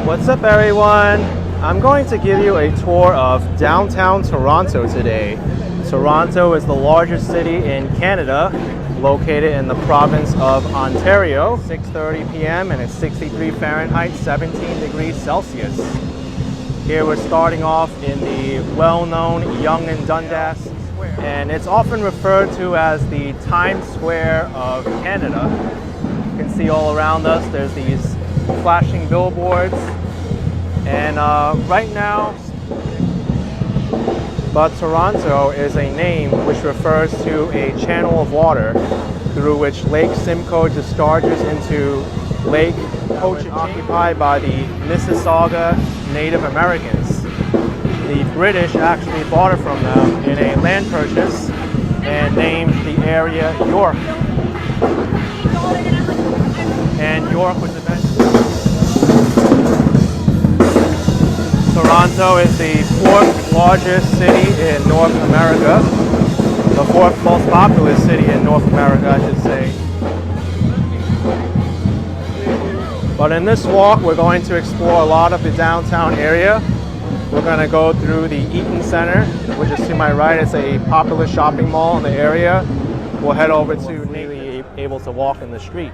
What's up, everyone? I'm going to give you a tour of downtown Toronto today. Toronto is the largest city in Canada, located in the province of Ontario. 6:30 p.m. and it's 63 Fahrenheit, 17 degrees Celsius. Here we're starting off in the well-known Yonge and Dundas, and it's often referred to as the Times Square of Canada. You can see all around us there's these flashing billboards, and right now, but Toronto is a name which refers to a channel of water through which Lake Simcoe discharges into Lake Ocean, occupied by the Mississauga Native Americans. The British actually bought it from them in a land purchase and named the area York. And York was eventually... Toronto is the fourth largest city in North America. The fourth most populous city in North America, I should say. But in this walk, we're going to explore a lot of the downtown area. We're going to go through the Eaton Centre, which is to my right. It's a popular shopping mall in the area. We'll head over to really able to walk in the street.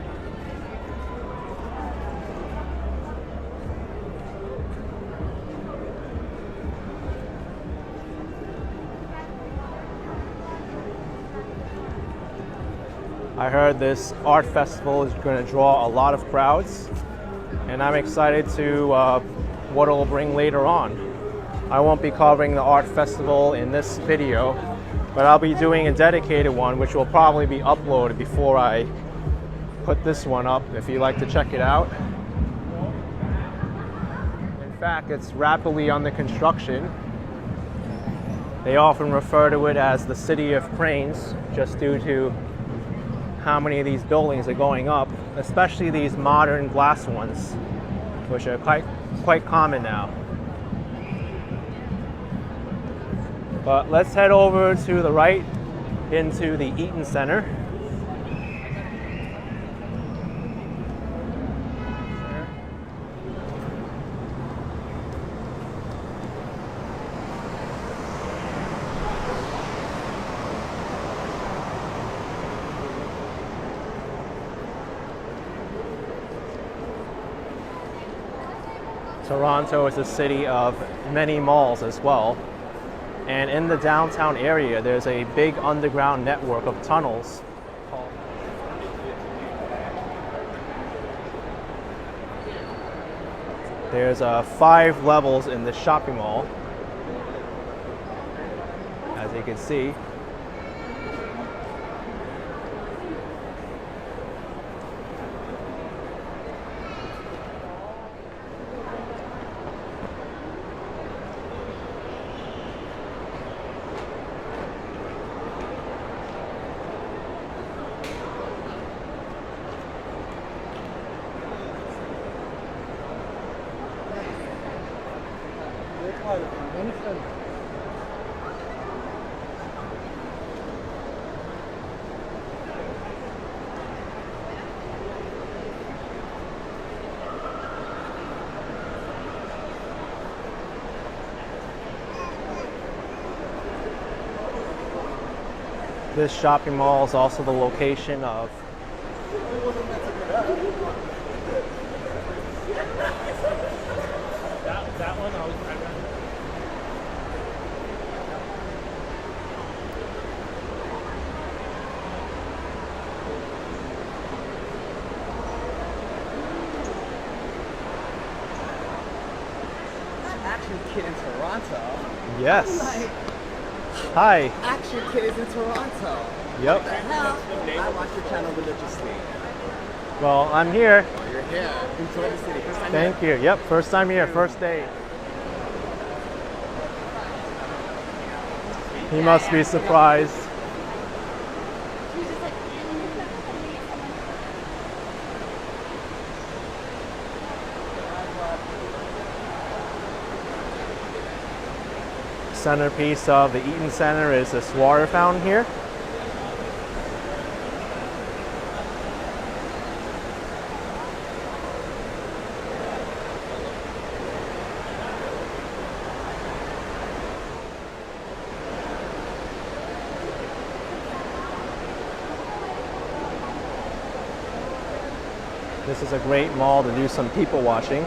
I heard this art festival is going to draw a lot of crowds, and I'm excited to what it'll bring later on. I won't be covering the art festival in this video, but I'll be doing a dedicated one which will probably be uploaded before I put this one up if you'd like to check it out. In fact, it's rapidly under construction. They often refer to it as the City of Cranes just due to how many of these buildings are going up, especially these modern glass ones, which are quite common now. But let's head over to the right into the Eaton Centre. Toronto is a city of many malls as well, and in the downtown area there's a big underground network of tunnels. There's 5 levels in this shopping mall, as you can see. This shopping mall is also the location of that one. Action Kid in Toronto. Yes. Hi. Action Kid is in Toronto. Yep. What the hell? I watch your channel religiously. Well, I'm here. Oh, you're here. Enjoy the city. First time Thank you. Yep, first time here, first day. He must be surprised. Centerpiece of the Eaton Centre is this water fountain here. This is a great mall to do some people watching.